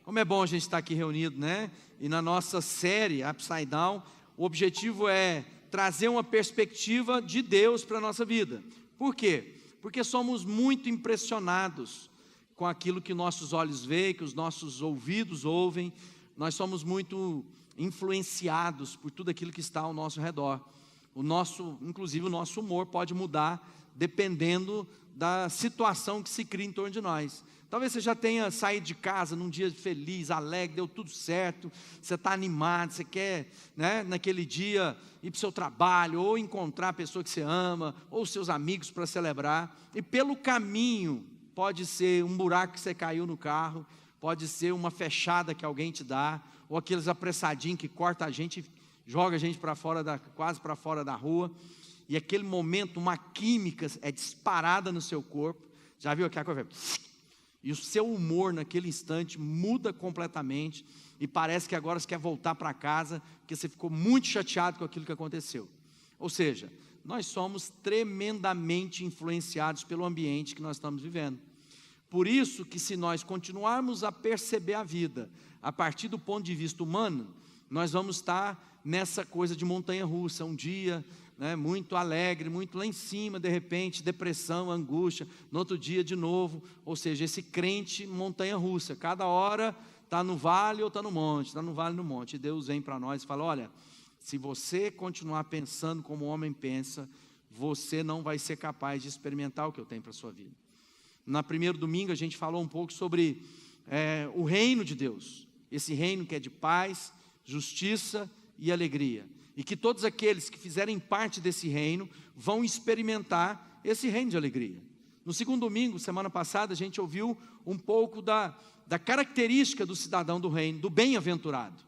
Como é bom a gente estar aqui reunido, né? E na nossa série Upside Down, o objetivo é trazer uma perspectiva de Deus para a nossa vida. Por quê? Porque somos muito impressionados com aquilo que nossos olhos veem, que os nossos ouvidos ouvem. Nós somos muito influenciados por tudo aquilo que está ao nosso redor. Inclusive o nosso humor pode mudar dependendo da situação que se cria em torno de nós. Talvez você já tenha saído de casa num dia feliz, alegre, deu tudo certo, você está animado, você quer, né, naquele dia ir para o seu trabalho, ou encontrar a pessoa que você ama, ou seus amigos para celebrar, e pelo caminho, pode ser um buraco que você caiu no carro, pode ser uma fechada que alguém te dá, ou aqueles apressadinhos que corta a gente, joga a gente para fora quase para fora da rua, e aquele momento, uma química é disparada no seu corpo. Já viu aquela coisa? E o seu humor naquele instante muda completamente, e parece que agora você quer voltar para casa, porque você ficou muito chateado com aquilo que aconteceu. Ou seja, nós somos tremendamente influenciados pelo ambiente que nós estamos vivendo. Por isso que, se nós continuarmos a perceber a vida a partir do ponto de vista humano, nós vamos estar nessa coisa de montanha-russa, um dia, né, muito alegre, muito lá em cima, de repente, depressão, angústia, no outro dia de novo, ou seja, esse crente montanha-russa, cada hora está no vale ou está no monte, está no vale ou no monte, e Deus vem para nós e fala: olha, se você continuar pensando como o homem pensa, você não vai ser capaz de experimentar o que eu tenho para a sua vida. Na primeiro domingo a gente falou um pouco sobre o reino de Deus, esse reino que é de paz, justiça e alegria, e que todos aqueles que fizerem parte desse reino vão experimentar esse reino de alegria. No segundo domingo, semana passada, a gente ouviu um pouco da característica do cidadão do reino, do bem-aventurado.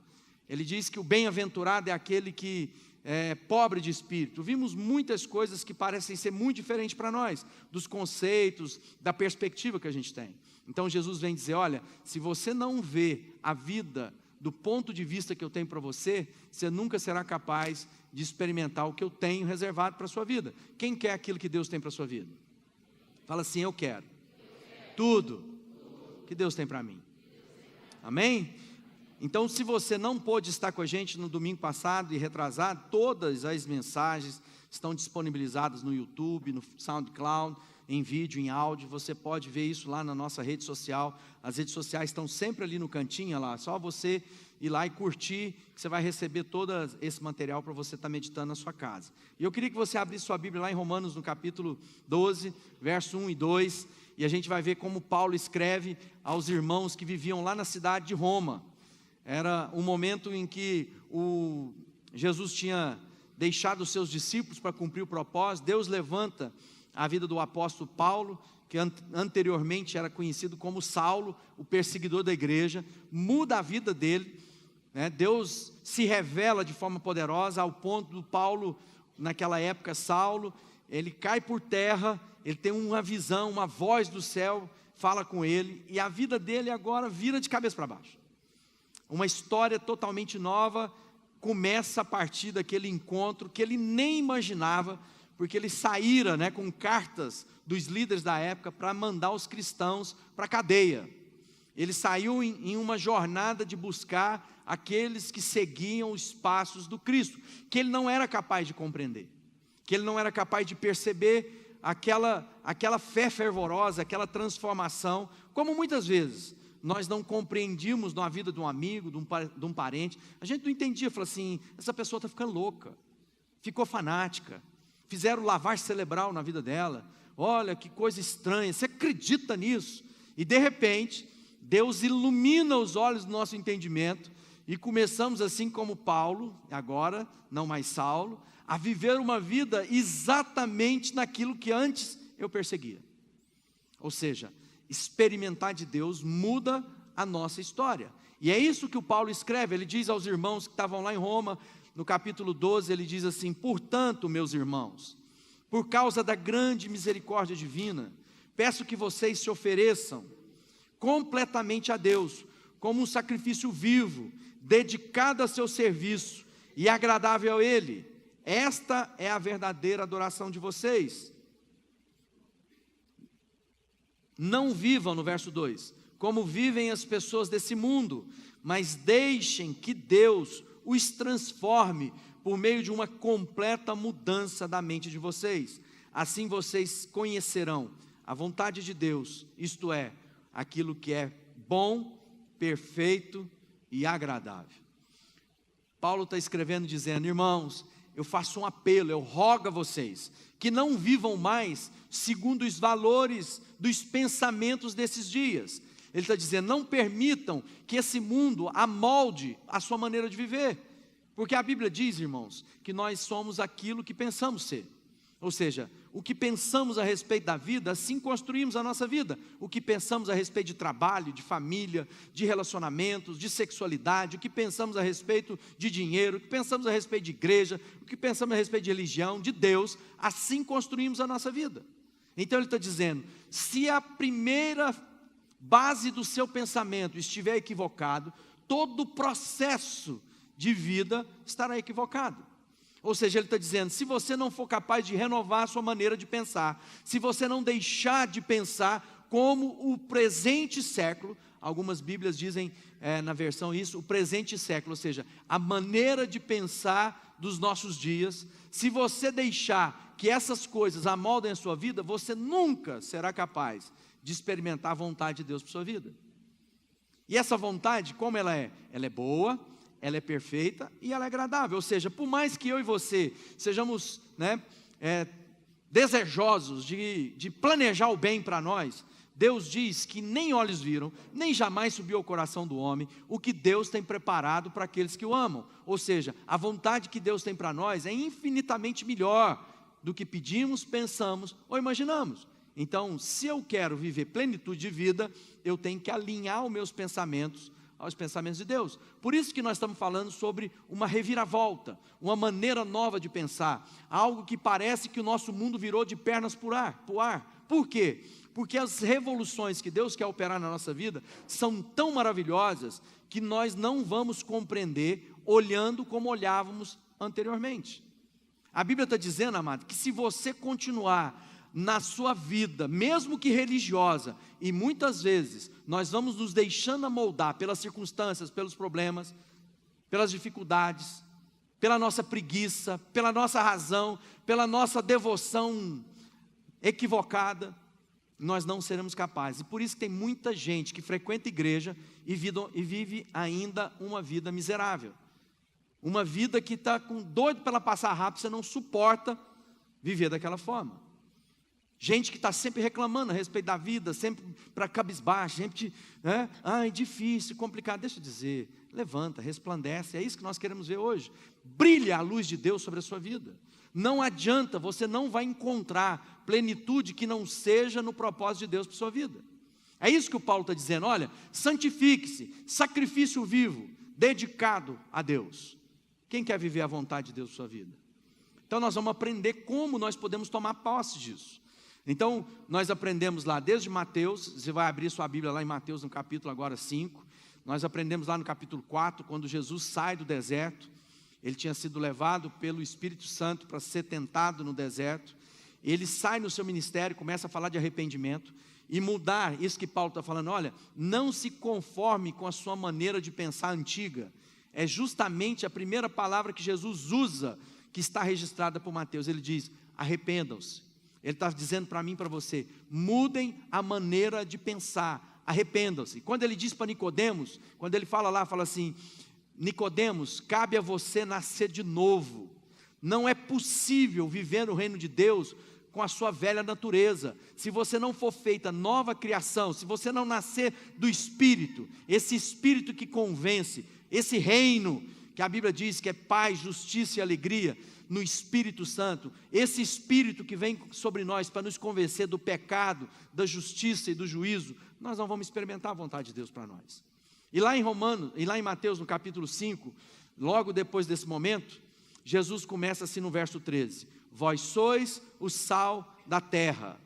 Ele diz que o bem-aventurado é aquele que é pobre de espírito. Vimos muitas coisas que parecem ser muito diferentes para nós, dos conceitos, da perspectiva que a gente tem. Então Jesus vem dizer: olha, se você não vê a vida do ponto de vista que eu tenho para você, você nunca será capaz de experimentar o que eu tenho reservado para a sua vida. Quem quer aquilo que Deus tem para a sua vida? Fala assim: eu quero tudo que Deus tem para mim. Amém? Então, se você não pôde estar com a gente no domingo passado e retrasado, todas as mensagens estão disponibilizadas no YouTube, no SoundCloud, em vídeo, em áudio. Você pode ver isso lá na nossa rede social. As redes sociais estão sempre ali no cantinho, lá. Só você ir lá e curtir, que você vai receber todo esse material para você estar meditando na sua casa. E eu queria que você abrisse sua Bíblia lá em Romanos, no capítulo 12, verso 1 e 2, e a gente vai ver como Paulo escreve aos irmãos que viviam lá na cidade de Roma. Era um momento em que Jesus tinha deixado os seus discípulos para cumprir o propósito. Deus levanta a vida do apóstolo Paulo, que anteriormente era conhecido como Saulo, o perseguidor da igreja, muda a vida dele, né? Deus se revela de forma poderosa, ao ponto do Paulo, naquela época, Saulo, ele cai por terra, ele tem uma visão, uma voz do céu, fala com ele, e a vida dele agora vira de cabeça para baixo. Uma história totalmente nova começa a partir daquele encontro que ele nem imaginava, porque ele saíra, né, com cartas dos líderes da época para mandar os cristãos para a cadeia. Ele saiu em uma jornada de buscar aqueles que seguiam os passos do Cristo, que ele não era capaz de compreender, que ele não era capaz de perceber aquela fé fervorosa, aquela transformação, como muitas vezes nós não compreendíamos na vida de um amigo, de um parente. A gente não entendia, falou assim: essa pessoa está ficando louca, ficou fanática, fizeram lavagem cerebral na vida dela, olha que coisa estranha, você acredita nisso? E de repente, Deus ilumina os olhos do nosso entendimento, e começamos assim como Paulo, agora não mais Saulo, a viver uma vida exatamente naquilo que antes eu perseguia. Ou seja, experimentar de Deus muda a nossa história. E é isso que o Paulo escreve. Ele diz aos irmãos que estavam lá em Roma, no capítulo 12, ele diz assim: portanto, meus irmãos, por causa da grande misericórdia divina, peço que vocês se ofereçam completamente a Deus, como um sacrifício vivo, dedicado a seu serviço e agradável a Ele. Esta é a verdadeira adoração de vocês. Não vivam, no verso 2, como vivem as pessoas desse mundo, mas deixem que Deus os transforme por meio de uma completa mudança da mente de vocês. Assim vocês conhecerão a vontade de Deus, isto é, aquilo que é bom, perfeito e agradável. Paulo está escrevendo dizendo: irmãos, eu faço um apelo, eu rogo a vocês, que não vivam mais segundo os valores dos pensamentos desses dias. Ele está dizendo: não permitam que esse mundo amolde a sua maneira de viver, porque a Bíblia diz, irmãos, que nós somos aquilo que pensamos ser. Ou seja, o que pensamos a respeito da vida, assim construímos a nossa vida. O que pensamos a respeito de trabalho, de família, de relacionamentos, de sexualidade, o que pensamos a respeito de dinheiro, o que pensamos a respeito de igreja, o que pensamos a respeito de religião, de Deus, assim construímos a nossa vida. Então ele está dizendo: se a primeira base do seu pensamento estiver equivocado, todo o processo de vida estará equivocado. Ou seja, ele está dizendo: se você não for capaz de renovar a sua maneira de pensar, se você não deixar de pensar como o presente século, algumas Bíblias dizem na versão isso, o presente século, ou seja, a maneira de pensar dos nossos dias, se você deixar que essas coisas amoldem a sua vida, você nunca será capaz de experimentar a vontade de Deus para a sua vida. E essa vontade, como ela é? Ela é boa, ela é perfeita e ela é agradável. Ou seja, por mais que eu e você sejamos desejosos de planejar o bem para nós, Deus diz que nem olhos viram, nem jamais subiu ao coração do homem o que Deus tem preparado para aqueles que o amam. Ou seja, a vontade que Deus tem para nós é infinitamente melhor do que pedimos, pensamos ou imaginamos. Então, se eu quero viver plenitude de vida, eu tenho que alinhar os meus pensamentos aos pensamentos de Deus. Por isso que nós estamos falando sobre uma reviravolta, uma maneira nova de pensar, algo que parece que o nosso mundo virou de pernas para o ar. Por quê? Porque as revoluções que Deus quer operar na nossa vida são tão maravilhosas que nós não vamos compreender olhando como olhávamos anteriormente. A Bíblia está dizendo, amado, que se você continuar na sua vida, mesmo que religiosa, e muitas vezes nós vamos nos deixando amoldar pelas circunstâncias, pelos problemas, pelas dificuldades, pela nossa preguiça, pela nossa razão, pela nossa devoção equivocada, nós não seremos capazes. E por isso que tem muita gente que frequenta a igreja e vive ainda uma vida miserável, uma vida que está doido para ela passar rápido, você não suporta viver daquela forma. Gente que está sempre reclamando a respeito da vida, sempre para cabisbaixo, sempre, difícil, complicado. Deixa eu dizer, levanta, resplandece, é isso que nós queremos ver hoje. Brilha a luz de Deus sobre a sua vida. Não adianta, você não vai encontrar plenitude que não seja no propósito de Deus para a sua vida. É isso que o Paulo está dizendo: olha, santifique-se, sacrifício vivo, dedicado a Deus. Quem quer viver a vontade de Deus para a sua vida? Então nós vamos aprender como nós podemos tomar posse disso. Então, nós aprendemos lá desde Mateus, você vai abrir sua Bíblia lá em Mateus, no capítulo agora 5, nós aprendemos lá no capítulo 4, quando Jesus sai do deserto, ele tinha sido levado pelo Espírito Santo para ser tentado no deserto, ele sai no seu ministério, começa a falar de arrependimento, e mudar, isso que Paulo está falando, olha, não se conforme com a sua maneira de pensar antiga, é justamente a primeira palavra que Jesus usa, que está registrada por Mateus, ele diz: arrependam-se. Ele está dizendo para mim e para você: mudem a maneira de pensar, arrependam-se. Quando ele diz para Nicodemos, quando ele fala lá, fala assim: Nicodemos, cabe a você nascer de novo. Não é possível viver no reino de Deus com a sua velha natureza, se você não for feita nova criação, se você não nascer do Espírito, esse Espírito que convence, esse reino, que a Bíblia diz que é paz, justiça e alegria, no Espírito Santo, esse Espírito que vem sobre nós para nos convencer do pecado, da justiça e do juízo, nós não vamos experimentar a vontade de Deus para nós. E lá em Mateus, no capítulo 5, logo depois desse momento, Jesus começa assim no verso 13: vós sois o sal da terra.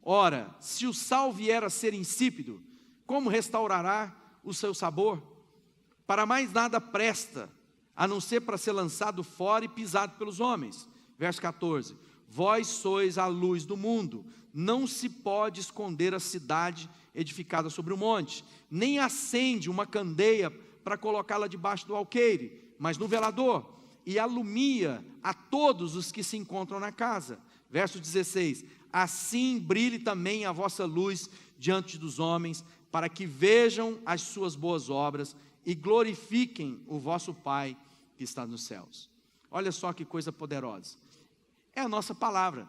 Ora, se o sal vier a ser insípido, como restaurará o seu sabor? Para mais nada presta, a não ser para ser lançado fora e pisado pelos homens. Verso 14: vós sois a luz do mundo, não se pode esconder a cidade edificada sobre o monte, nem acende uma candeia para colocá-la debaixo do alqueire, mas no velador, e alumia a todos os que se encontram na casa. Verso 16, assim brilhe também a vossa luz diante dos homens, para que vejam as suas boas obras e glorifiquem o vosso Pai que está nos céus. Olha só que coisa poderosa, é a nossa palavra,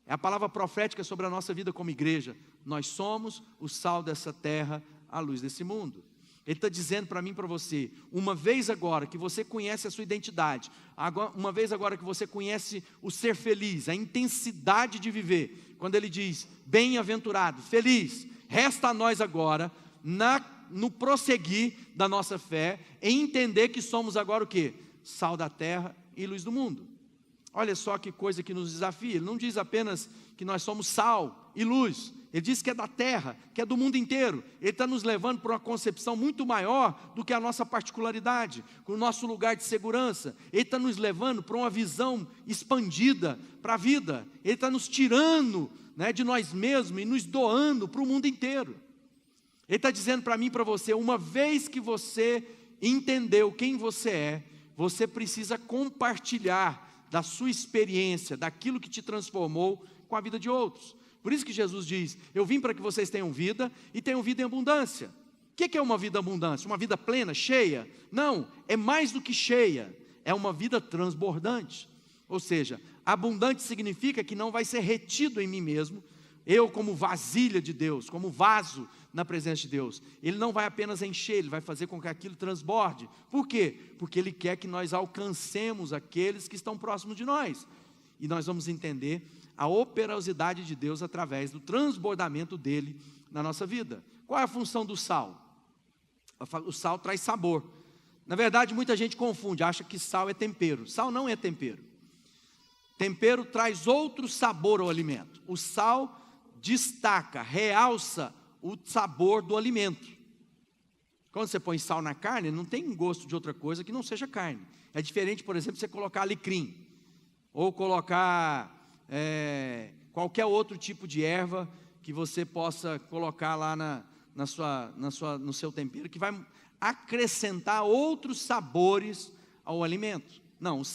é a palavra profética sobre a nossa vida como igreja. Nós somos o sal dessa terra, a luz desse mundo. Ele está dizendo para mim e para você, uma vez agora que você conhece a sua identidade, uma vez agora que você conhece o ser feliz, a intensidade de viver, quando ele diz, bem-aventurado, feliz, resta a nós agora, no prosseguir da nossa fé, em entender que somos agora o quê? Sal da terra e luz do mundo. Olha só que coisa que nos desafia. Ele não diz apenas que nós somos sal e luz, ele diz que é da terra, que é do mundo inteiro. Ele está nos levando para uma concepção muito maior do que a nossa particularidade, o nosso lugar de segurança. Ele está nos levando para uma visão expandida para a vida. Ele está nos tirando, né, de nós mesmos e nos doando para o mundo inteiro. Ele está dizendo para mim e para você, uma vez que você entendeu quem você é, você precisa compartilhar da sua experiência, daquilo que te transformou com a vida de outros. Por isso que Jesus diz, eu vim para que vocês tenham vida e tenham vida em abundância. O que é uma vida abundância? Uma vida plena, cheia? Não, é mais do que cheia, é uma vida transbordante. Ou seja, abundante significa que não vai ser retido em mim mesmo, eu como vasilha de Deus, como vaso na presença de Deus. Ele não vai apenas encher, ele vai fazer com que aquilo transborde. Por quê? Porque ele quer que nós alcancemos aqueles que estão próximos de nós. E nós vamos entender a operosidade de Deus através do transbordamento dele na nossa vida. Qual é a função do sal? O sal traz sabor. Na verdade, muita gente confunde, acha que sal é tempero. Sal não é tempero. Tempero traz outro sabor ao alimento. O sal destaca, realça o sabor do alimento. Quando você põe sal na carne, não tem gosto de outra coisa que não seja carne. É diferente, por exemplo, você colocar alecrim, ou colocar qualquer outro tipo de erva que você possa colocar lá no seu tempero, que vai acrescentar outros sabores ao alimento. Não, o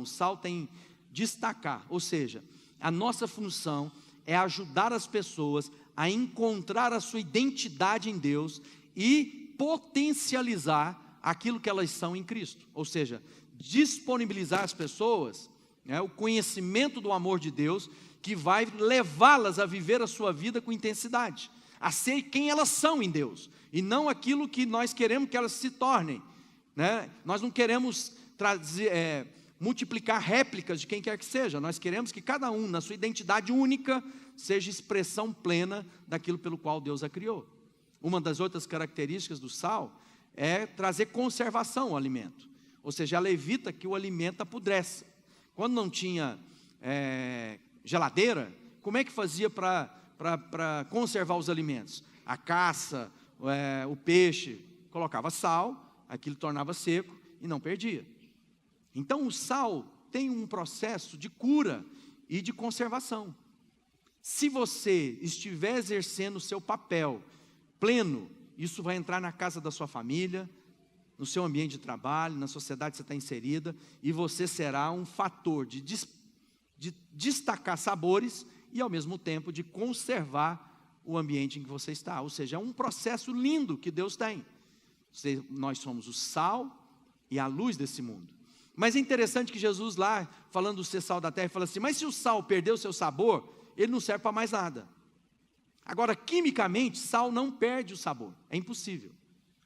sal tem destacar, ou seja, a nossa função é ajudar as pessoas a encontrar a sua identidade em Deus e potencializar aquilo que elas são em Cristo, ou seja, disponibilizar às pessoas, né, o conhecimento do amor de Deus, que vai levá-las a viver a sua vida com intensidade, a ser quem elas são em Deus, e não aquilo que nós queremos que elas se tornem, né? Nós não queremos multiplicar réplicas de quem quer que seja, nós queremos que cada um, na sua identidade única, seja expressão plena daquilo pelo qual Deus a criou. Uma das outras características do sal é trazer conservação ao alimento, ou seja, ela evita que o alimento apodreça. Quando não tinha geladeira, como é que fazia para conservar os alimentos? A caça, o peixe, colocava sal, aquilo tornava seco e não perdia. Então o sal tem um processo de cura e de conservação. Se você estiver exercendo o seu papel pleno, isso vai entrar na casa da sua família, no seu ambiente de trabalho, na sociedade que você está inserida, e você será um fator de destacar sabores e ao mesmo tempo de conservar o ambiente em que você está. Ou seja, é um processo lindo que Deus tem. Nós somos o sal e a luz desse mundo. Mas é interessante que Jesus lá, falando do ser sal da terra, fala assim, mas se o sal perder o seu sabor, ele não serve para mais nada. Agora, quimicamente, sal não perde o sabor, é impossível.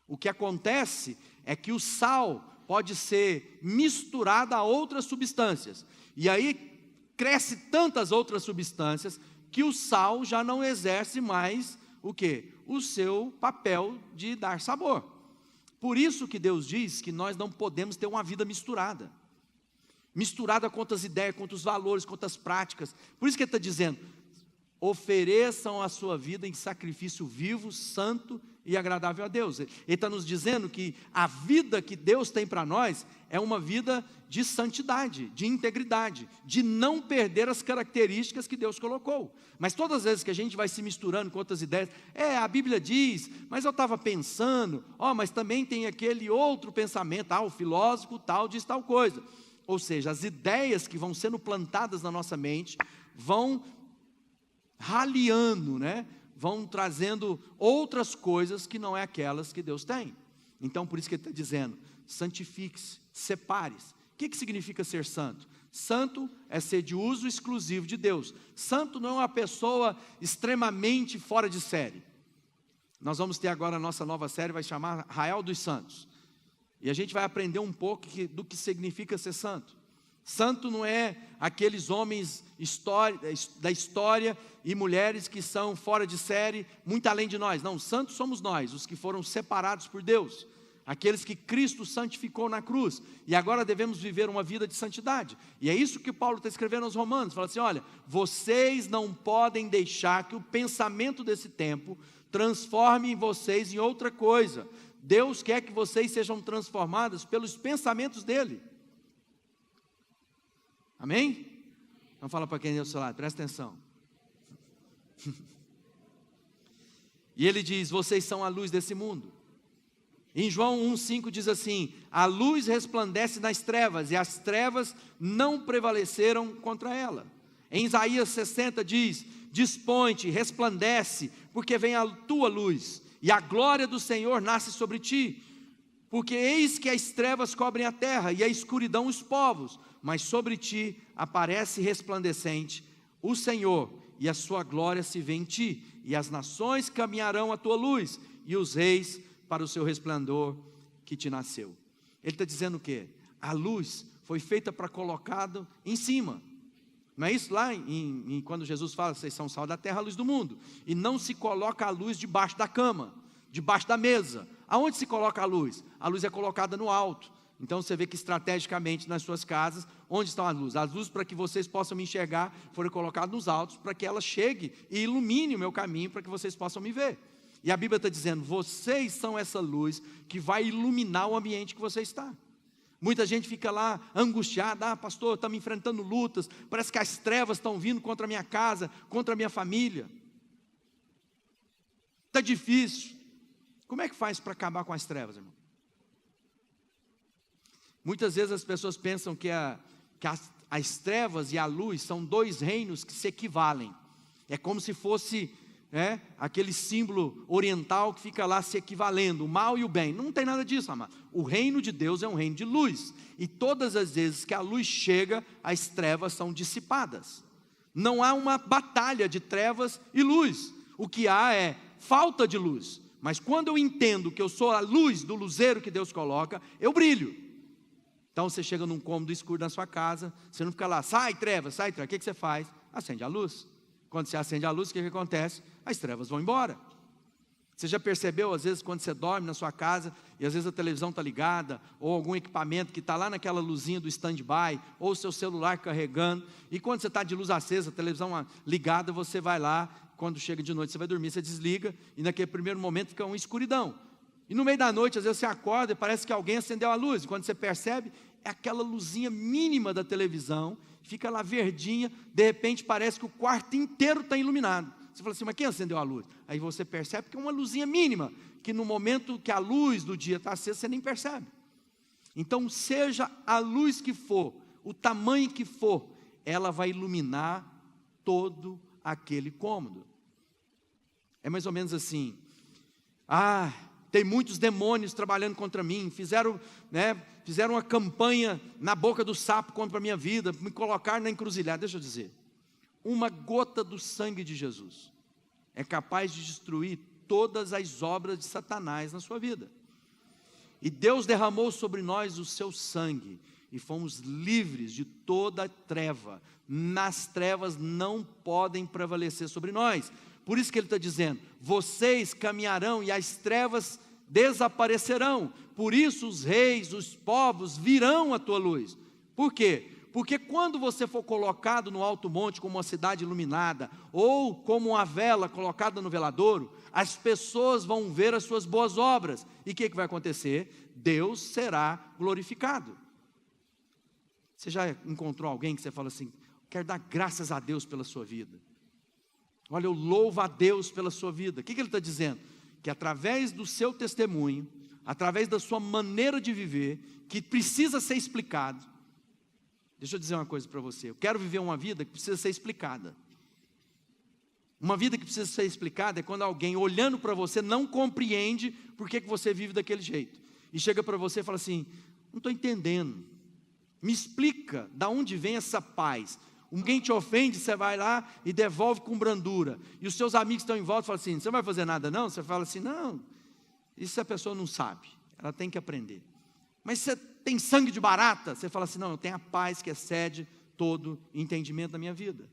O que acontece é que o sal pode ser misturado a outras substâncias, e aí cresce tantas outras substâncias, que o sal já não exerce mais o quê? O seu papel de dar sabor. Por isso que Deus diz que nós não podemos ter uma vida misturada. Misturada com outras ideias, com outros valores, com outras práticas. Por isso que Ele está dizendo, ofereçam a sua vida em sacrifício vivo, santo e agradável a Deus. Ele está nos dizendo que a vida que Deus tem para nós é uma vida de santidade, de integridade, de não perder as características que Deus colocou. Mas todas as vezes que a gente vai se misturando com outras ideias, a Bíblia diz, mas eu estava pensando, mas também tem aquele outro pensamento, o filósofo tal diz tal coisa. Ou seja, as ideias que vão sendo plantadas na nossa mente, vão raliando, vão trazendo outras coisas que não é aquelas que Deus tem. Então, por isso que ele está dizendo, santifique-se, separe-se. O que significa ser santo? Santo é ser de uso exclusivo de Deus. Santo não é uma pessoa extremamente fora de série. Nós vamos ter agora a nossa nova série, vai chamar Arraial dos Santos. E a gente vai aprender um pouco do que significa ser santo. Santo não é aqueles homens da história e mulheres que são fora de série, muito além de nós. Não, santos somos nós, os que foram separados por Deus. Aqueles que Cristo santificou na cruz. E agora devemos viver uma vida de santidade. E é isso que Paulo está escrevendo aos Romanos. Fala assim, olha, vocês não podem deixar que o pensamento desse tempo transforme vocês em outra coisa. Deus quer que vocês sejam transformados pelos pensamentos dele. Amém? Então fala para quem é do seu lado, presta atenção. E ele diz, vocês são a luz desse mundo. Em João 1,5 diz assim, a luz resplandece nas trevas, e as trevas não prevaleceram contra ela. Em Isaías 60 diz, dispõe-te, resplandece, porque vem a tua luz, e a glória do Senhor nasce sobre ti. Porque eis que as trevas cobrem a terra, e a escuridão os povos, mas sobre ti aparece resplandecente o Senhor, e a sua glória se vê em ti, e as nações caminharão à tua luz, e os reis para o seu resplendor que te nasceu. Ele está dizendo o quê? A luz foi feita para colocado em cima. Não é isso lá quando Jesus fala, vocês são o sal da terra, a luz do mundo. E não se coloca a luz debaixo da cama, debaixo da mesa. Aonde se coloca a luz? A luz é colocada no alto. Então você vê que estrategicamente nas suas casas, onde estão as luzes? As luzes para que vocês possam me enxergar foram colocadas nos altos, para que ela chegue e ilumine o meu caminho, para que vocês possam me ver. E a Bíblia está dizendo, vocês são essa luz que vai iluminar o ambiente que você está. Muita gente fica lá angustiada, pastor, estamos enfrentando lutas, parece que as trevas estão vindo contra a minha casa, contra a minha família. Está difícil. Como é que faz para acabar com as trevas, irmão? Muitas vezes as pessoas pensam que as trevas e a luz são dois reinos que se equivalem. É como se fosse aquele símbolo oriental que fica lá se equivalendo, o mal e o bem. Não tem nada disso, amado. O reino de Deus é um reino de luz. E todas as vezes que a luz chega, as trevas são dissipadas. Não há uma batalha de trevas e luz. O que há é falta de luz. Mas quando eu entendo que eu sou a luz do luzeiro que Deus coloca, eu brilho. Então você chega num cômodo escuro na sua casa, você não fica lá, sai treva. O que você faz? Acende a luz. Quando você acende a luz, o que acontece? As trevas vão embora. Você já percebeu, às vezes, quando você dorme na sua casa, e às vezes a televisão está ligada, ou algum equipamento que está lá naquela luzinha do stand-by, ou o seu celular carregando, e quando você está de luz acesa, a televisão ligada, você vai lá, quando chega de noite, você vai dormir, você desliga, e naquele primeiro momento fica uma escuridão. E no meio da noite, às vezes você acorda e parece que alguém acendeu a luz, e quando você percebe, é aquela luzinha mínima da televisão, fica lá verdinha, de repente parece que o quarto inteiro está iluminado. Você fala assim, mas quem acendeu a luz? Aí você percebe que é uma luzinha mínima, que no momento que a luz do dia está acesa, você nem percebe. Então, seja a luz que for, o tamanho que for, ela vai iluminar todo aquele cômodo. É mais ou menos assim, tem muitos demônios trabalhando contra mim, fizeram uma campanha na boca do sapo contra a minha vida, me colocaram na encruzilhada. Deixa eu dizer, uma gota do sangue de Jesus é capaz de destruir todas as obras de Satanás na sua vida. E Deus derramou sobre nós o seu sangue, e fomos livres de toda treva. Nas trevas não podem prevalecer sobre nós. Por isso que ele está dizendo, vocês caminharão e as trevas desaparecerão. Por isso os reis, os povos virão à tua luz. Por quê? Porque quando você for colocado no alto monte como uma cidade iluminada, ou como uma vela colocada no veladouro, as pessoas vão ver as suas boas obras. E o que vai acontecer? Deus será glorificado. Você já encontrou alguém que você fala assim: quero dar graças a Deus pela sua vida? Olha, eu louvo a Deus pela sua vida. O que ele está dizendo? Que através do seu testemunho, através da sua maneira de viver, que precisa ser explicado. Deixa eu dizer uma coisa para você: eu quero viver uma vida que precisa ser explicada. Uma vida que precisa ser explicada é quando alguém olhando para você não compreende por que você vive daquele jeito. E chega para você e fala assim: não estou entendendo, me explica de onde vem essa paz. Alguém te ofende, você vai lá e devolve com brandura. E os seus amigos estão em volta e falam assim: você não vai fazer nada não? Você fala assim: não, isso a pessoa não sabe, ela tem que aprender. Mas você tem sangue de barata? Você fala assim: não, eu tenho a paz que excede todo entendimento da minha vida.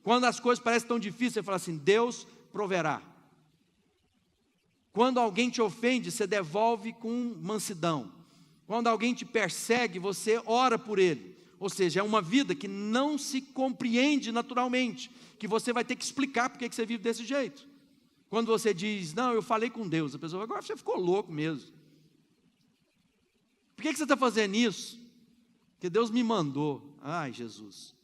Quando as coisas parecem tão difíceis, você fala assim: Deus proverá. Quando alguém te ofende, você devolve com mansidão. Quando alguém te persegue, você ora por ele. Ou seja, é uma vida que não se compreende naturalmente, que você vai ter que explicar porque que você vive desse jeito. Quando você diz: não, eu falei com Deus, a pessoa vai: agora você ficou louco mesmo. Por que você está fazendo isso? Porque Deus me mandou. Ai, Jesus.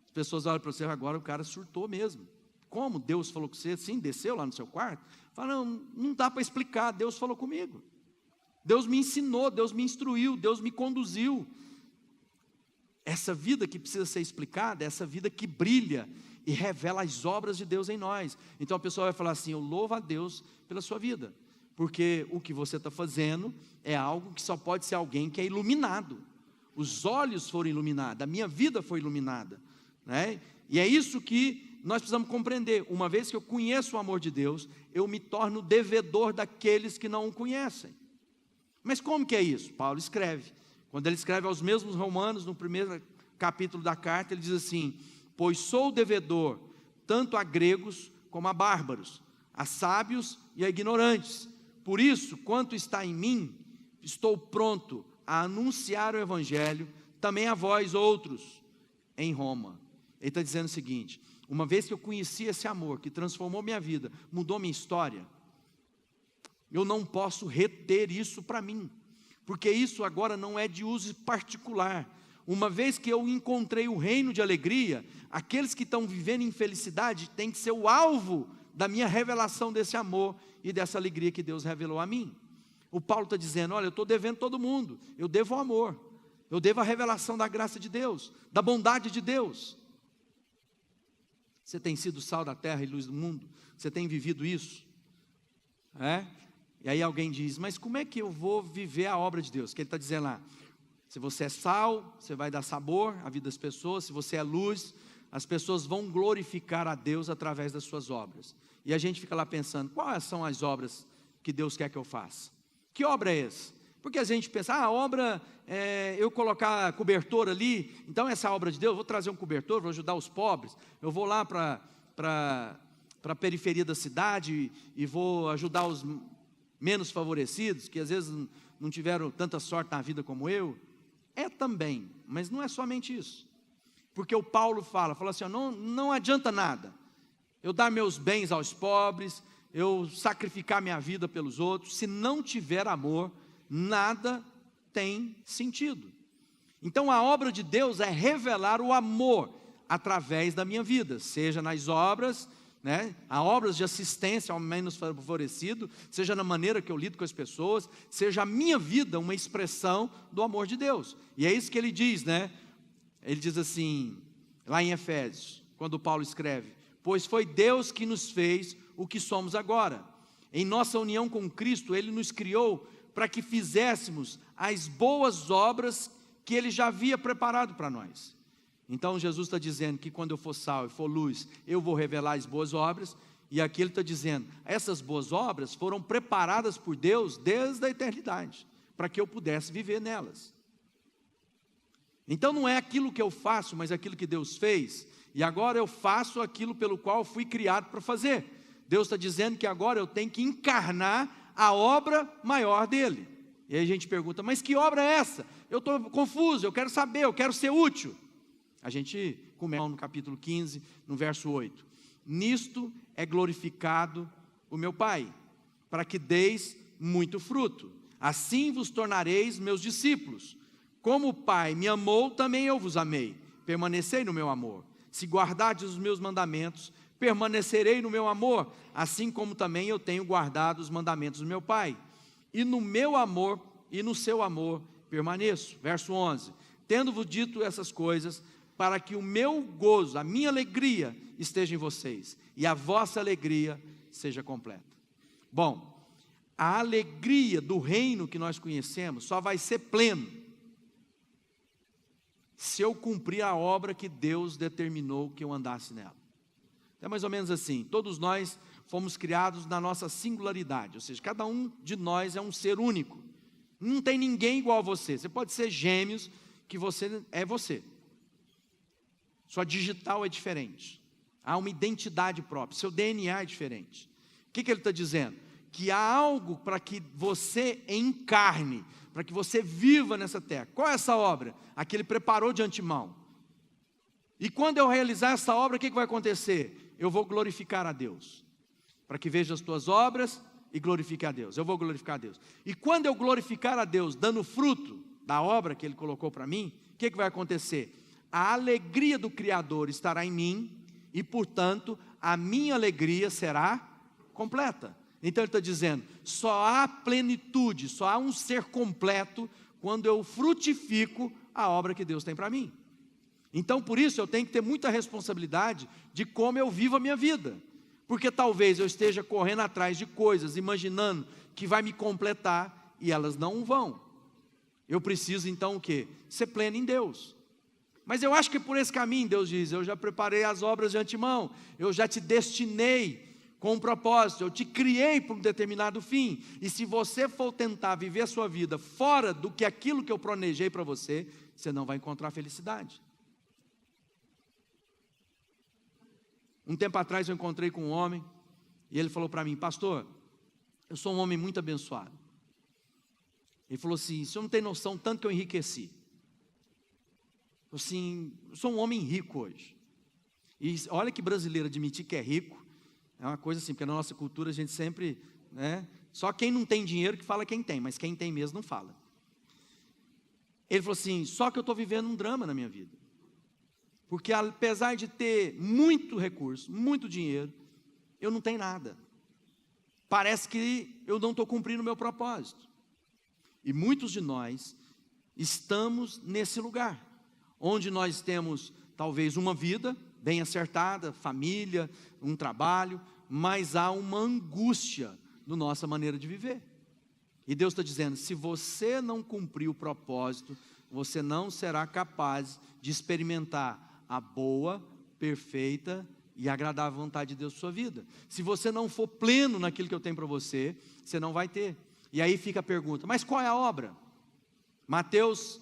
As pessoas olham para você: agora o cara surtou mesmo. Como? Deus falou com você? Sim, desceu lá no seu quarto? Fala: não dá para explicar, Deus falou comigo. Deus me ensinou, Deus me instruiu, Deus me conduziu. Essa vida que precisa ser explicada, é essa vida que brilha e revela as obras de Deus em nós. Então a pessoa vai falar assim: eu louvo a Deus pela sua vida, porque o que você está fazendo é algo que só pode ser alguém que é iluminado. Os olhos foram iluminados, a minha vida foi iluminada, né? E é isso que nós precisamos compreender. Uma vez que eu conheço o amor de Deus, eu me torno devedor daqueles que não o conhecem. Mas como que é isso? Paulo escreve. Quando ele escreve aos mesmos romanos, no primeiro capítulo da carta, ele diz assim: pois sou devedor tanto a gregos como a bárbaros, a sábios e a ignorantes. Por isso, quanto está em mim, estou pronto a anunciar o evangelho também a vós outros em Roma. Ele está dizendo o seguinte: uma vez que eu conheci esse amor que transformou minha vida, mudou minha história, eu não posso reter isso para mim, porque isso agora não é de uso particular. Uma vez que eu encontrei o reino de alegria, aqueles que estão vivendo em felicidade têm que ser o alvo da minha revelação desse amor e dessa alegria que Deus revelou a mim. O Paulo está dizendo: olha, eu estou devendo todo mundo, eu devo o amor, eu devo a revelação da graça de Deus, da bondade de Deus. Você tem sido sal da terra e luz do mundo? Você tem vivido isso? E aí alguém diz: mas como é que eu vou viver a obra de Deus? Que ele está dizendo lá: se você é sal, você vai dar sabor à vida das pessoas. Se você é luz, as pessoas vão glorificar a Deus através das suas obras. E a gente fica lá pensando: quais são as obras que Deus quer que eu faça? Que obra é essa? Porque a gente pensa: a obra é eu colocar cobertor ali, então essa é a obra de Deus, vou trazer um cobertor, vou ajudar os pobres, eu vou lá para a periferia da cidade e vou ajudar os menos favorecidos, que às vezes não tiveram tanta sorte na vida como eu. É também, mas não é somente isso. Porque o Paulo fala assim: não adianta nada eu dar meus bens aos pobres, eu sacrificar minha vida pelos outros, se não tiver amor, nada tem sentido. Então a obra de Deus é revelar o amor através da minha vida, seja nas obras, há obras de assistência ao menos favorecido, seja na maneira que eu lido com as pessoas, seja a minha vida uma expressão do amor de Deus. E é isso que ele diz, ele diz assim, lá em Efésios, quando Paulo escreve: pois foi Deus que nos fez o que somos agora. Em nossa união com Cristo, Ele nos criou para que fizéssemos as boas obras que Ele já havia preparado para nós. Então Jesus está dizendo que quando eu for sal e for luz, eu vou revelar as boas obras. E aqui ele está dizendo: essas boas obras foram preparadas por Deus desde a eternidade, para que eu pudesse viver nelas. Então não é aquilo que eu faço, mas aquilo que Deus fez. E agora eu faço aquilo pelo qual fui criado para fazer. Deus está dizendo que agora eu tenho que encarnar a obra maior dele. E aí a gente pergunta: mas que obra é essa? Eu estou confuso, eu quero saber, eu quero ser útil. A gente começa no capítulo 15, no verso 8. Nisto é glorificado o meu Pai, para que deis muito fruto. Assim vos tornareis meus discípulos. Como o Pai me amou, também eu vos amei. Permanecei no meu amor. Se guardardes os meus mandamentos, permanecerei no meu amor, assim como também eu tenho guardado os mandamentos do meu Pai. E no meu amor e no seu amor permaneço. Verso 11. Tendo-vos dito essas coisas, para que o meu gozo, a minha alegria esteja em vocês, e a vossa alegria seja completa. Bom, a alegria do reino que nós conhecemos só vai ser pleno se eu cumprir a obra que Deus determinou que eu andasse nela. É mais ou menos assim, todos nós fomos criados na nossa singularidade, ou seja, cada um de nós é um ser único, não tem ninguém igual a você. Você pode ser gêmeos, que você é você, sua digital é diferente, há uma identidade própria, seu DNA é diferente. O que ele está dizendo? Que há algo para que você encarne, para que você viva nessa terra. Qual é essa obra? A que ele preparou de antemão. E quando eu realizar essa obra, o que vai acontecer? Eu vou glorificar a Deus, para que veja as tuas obras e glorifique a Deus. Eu vou glorificar a Deus. E quando eu glorificar a Deus, dando fruto da obra que ele colocou para mim, o que vai acontecer? A alegria do Criador estará em mim, e portanto, a minha alegria será completa. Então ele está dizendo, só há plenitude, só há um ser completo, quando eu frutifico a obra que Deus tem para mim. Então por isso eu tenho que ter muita responsabilidade de como eu vivo a minha vida, porque talvez eu esteja correndo atrás de coisas, imaginando que vai me completar, e elas não vão. Eu preciso então o quê? Ser pleno em Deus. Mas eu acho que por esse caminho, Deus diz, eu já preparei as obras de antemão, eu já te destinei com um propósito, eu te criei para um determinado fim, e se você for tentar viver a sua vida fora do que aquilo que eu planejei para você, você não vai encontrar felicidade. Um tempo atrás eu encontrei com um homem, e ele falou para mim, pastor, eu sou um homem muito abençoado. Ele falou assim, o senhor não tem noção tanto que eu enriqueci. Assim, eu sou um homem rico hoje. E olha que brasileiro admitir que é rico, é uma coisa assim, porque na nossa cultura a gente sempre, né, só quem não tem dinheiro que fala quem tem, mas quem tem mesmo não fala. Ele falou assim, só que eu estou vivendo um drama na minha vida. Porque apesar de ter muito recurso, muito dinheiro, eu não tenho nada. Parece que eu não estou cumprindo o meu propósito. E muitos de nós estamos nesse lugar, onde nós temos talvez uma vida bem acertada, família, um trabalho, mas há uma angústia na nossa maneira de viver. E Deus está dizendo, se você não cumprir o propósito, você não será capaz de experimentar a boa, perfeita e agradável vontade de Deus para a sua vida. Se você não for pleno naquilo que eu tenho para você, você não vai ter. E aí fica a pergunta, mas qual é a obra? Mateus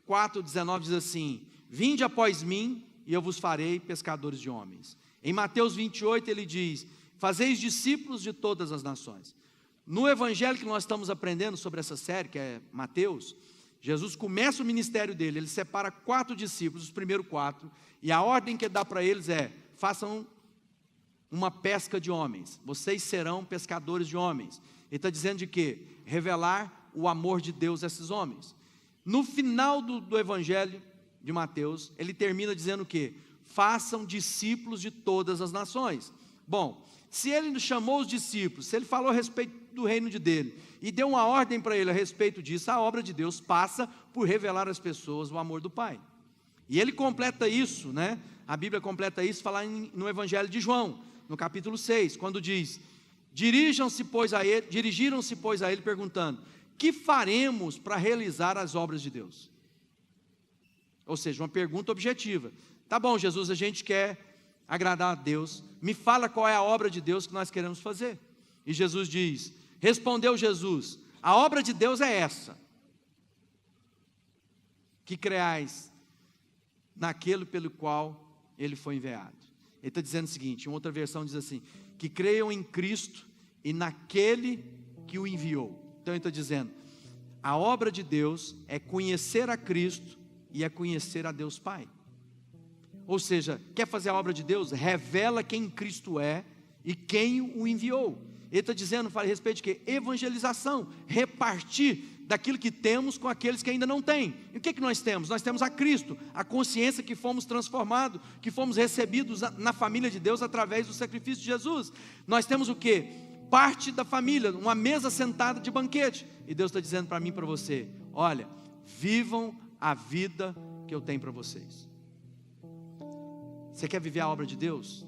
4,19 diz assim, vinde após mim e eu vos farei pescadores de homens. Em Mateus 28 ele diz, fazeis discípulos de todas as nações. No evangelho que nós estamos aprendendo sobre essa série, que é Mateus, Jesus começa o ministério dele, ele separa 4 discípulos, os primeiros 4, e a ordem que ele dá para eles é, façam uma pesca de homens, vocês serão pescadores de homens. Ele está dizendo de quê? Revelar o amor de Deus a esses homens. No final do evangelho de Mateus, ele termina dizendo o quê? Façam discípulos de todas as nações. Bom, se ele chamou os discípulos, se ele falou a respeito do reino de dele, e deu uma ordem para ele a respeito disso, a obra de Deus passa por revelar às pessoas o amor do Pai. E ele completa isso, né? A Bíblia completa isso, falar no evangelho de João, no capítulo 6, quando diz, dirigiram-se pois a ele perguntando, que faremos para realizar as obras de Deus? Ou seja, uma pergunta objetiva. Tá bom, Jesus, a gente quer agradar a Deus, me fala qual é a obra de Deus que nós queremos fazer. E Jesus diz, respondeu Jesus, a obra de Deus é essa, que creais naquele pelo qual ele foi enviado. Ele está dizendo o seguinte, em outra versão diz assim, que creiam em Cristo e naquele que o enviou. Então ele está dizendo, a obra de Deus é conhecer a Cristo e é conhecer a Deus Pai. Ou seja, quer fazer a obra de Deus? Revela quem Cristo é e quem o enviou. Ele está dizendo, fala a respeito de quê? Evangelização, repartir daquilo que temos com aqueles que ainda não têm. E o que nós temos? Nós temos a Cristo, a consciência que fomos transformados, que fomos recebidos na família de Deus através do sacrifício de Jesus. Nós temos o quê? Parte da família, uma mesa sentada de banquete. E Deus está dizendo para mim e para você, olha, vivam a vida que eu tenho para vocês. Você quer viver a obra de Deus?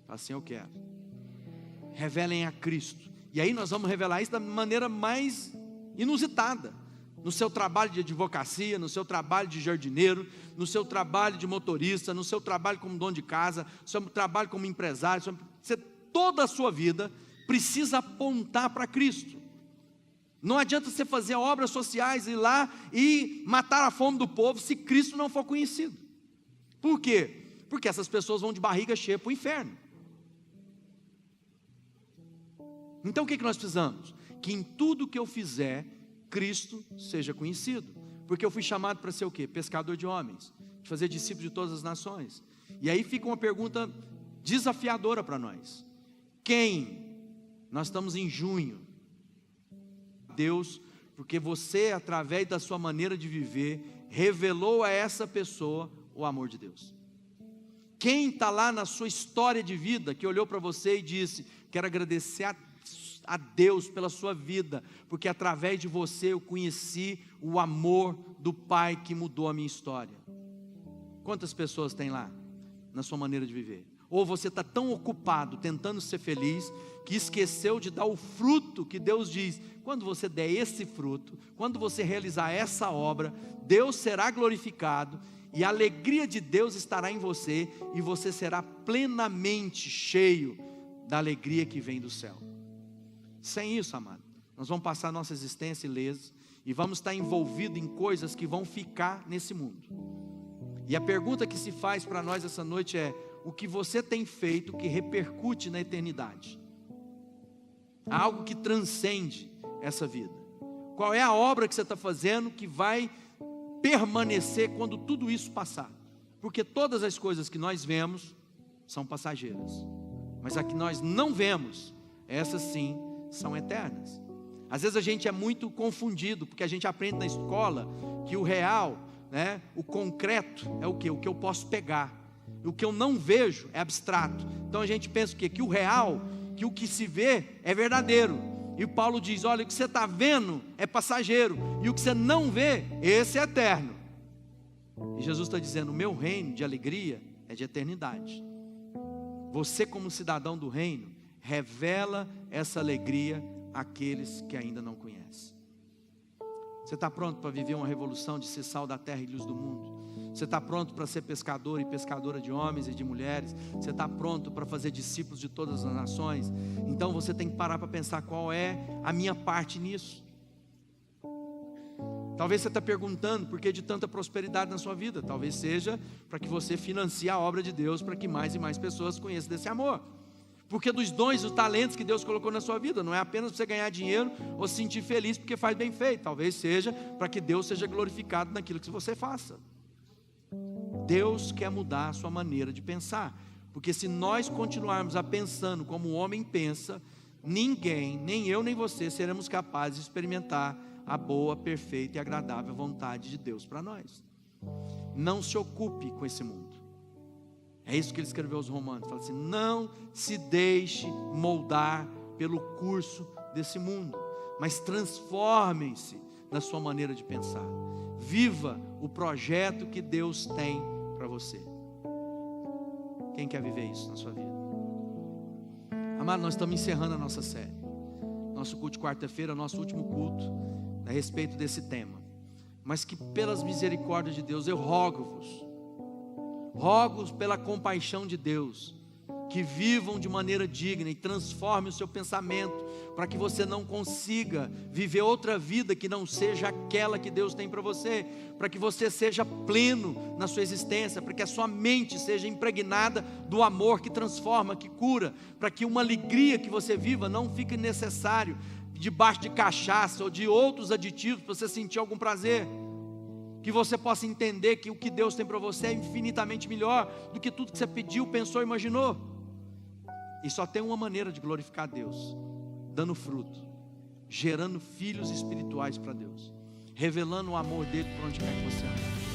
Assim eu quero. Revelem a Cristo. E aí nós vamos revelar isso da maneira mais inusitada. No seu trabalho de advocacia, no seu trabalho de jardineiro, no seu trabalho de motorista, no seu trabalho como dono de casa, no seu trabalho como empresário. Toda a sua vida precisa apontar para Cristo. Não adianta você fazer obras sociais, ir lá e matar a fome do povo se Cristo não for conhecido. Por quê? Porque essas pessoas vão de barriga cheia para o inferno. Então o que nós precisamos? Que em tudo que eu fizer, Cristo seja conhecido. Porque eu fui chamado para ser o quê? Pescador de homens, de fazer discípulos de todas as nações. E aí fica uma pergunta desafiadora para nós. Quem? Nós estamos em junho. Deus, porque você, através da sua maneira de viver, revelou a essa pessoa o amor de Deus. Quem está lá na sua história de vida, que olhou para você e disse, quero agradecer a Deus pela sua vida, porque através de você eu conheci o amor do Pai que mudou a minha história. Quantas pessoas tem lá, na sua maneira de viver? Ou você está tão ocupado, tentando ser feliz, que esqueceu de dar o fruto que Deus diz, quando você der esse fruto, quando você realizar essa obra, Deus será glorificado, e a alegria de Deus estará em você, e você será plenamente cheio da alegria que vem do céu. Sem isso, amado, nós vamos passar a nossa existência ilesa, e vamos estar envolvidos em coisas que vão ficar nesse mundo. E a pergunta que se faz para nós essa noite é, o que você tem feito que repercute na eternidade? Algo que transcende essa vida. Qual é a obra que você está fazendo que vai permanecer quando tudo isso passar? Porque todas as coisas que nós vemos são passageiras, mas a que nós não vemos, essas sim são eternas. Às vezes a gente é muito confundido, porque a gente aprende na escola que o real, o concreto é o que? O que eu posso pegar. O que eu não vejo é abstrato. Então a gente pensa o quê? Que o real, que o que se vê é verdadeiro. E Paulo diz, olha, o que você está vendo é passageiro, e o que você não vê, esse é eterno. E Jesus está dizendo, o meu reino de alegria é de eternidade. Você como cidadão do reino, revela essa alegria àqueles que ainda não conhecem. Você está pronto para viver uma revolução de ser sal da terra e luz do mundo? Você está pronto para ser pescador e pescadora de homens e de mulheres? Você está pronto para fazer discípulos de todas as nações? Então você tem que parar para pensar qual é a minha parte nisso. Talvez você está perguntando por que de tanta prosperidade na sua vida. Talvez seja para que você financie a obra de Deus, para que mais e mais pessoas conheçam desse amor. Porque dos dons e os talentos que Deus colocou na sua vida, não é apenas para você ganhar dinheiro ou se sentir feliz porque faz bem feito. Talvez seja para que Deus seja glorificado naquilo que você faça. Deus quer mudar a sua maneira de pensar, porque se nós continuarmos a pensando como o homem pensa, ninguém, nem eu nem você, seremos capazes de experimentar a boa, perfeita e agradável vontade de Deus para nós. Não se ocupe com esse mundo. É isso que ele escreveu aos Romanos, fala assim, não se deixe moldar pelo curso desse mundo, mas transformem-se na sua maneira de pensar. Viva o projeto que Deus tem para você. Quem quer viver isso na sua vida? Amado, nós estamos encerrando a nossa série. Nosso culto de quarta-feira, nosso último culto a respeito desse tema. Mas que pelas misericórdias de Deus, eu rogo-vos pela compaixão de Deus, que vivam de maneira digna e transformem o seu pensamento, para que você não consiga viver outra vida que não seja aquela que Deus tem para você, para que você seja pleno na sua existência, para que a sua mente seja impregnada do amor que transforma, que cura, para que uma alegria que você viva não fique necessário debaixo de cachaça ou de outros aditivos para você sentir algum prazer. que você possa entender que o que Deus tem para você é infinitamente melhor do que tudo que você pediu, pensou, imaginou. E só tem uma maneira de glorificar Deus: dando fruto, gerando filhos espirituais para Deus, revelando o amor dele por onde quer que você ande.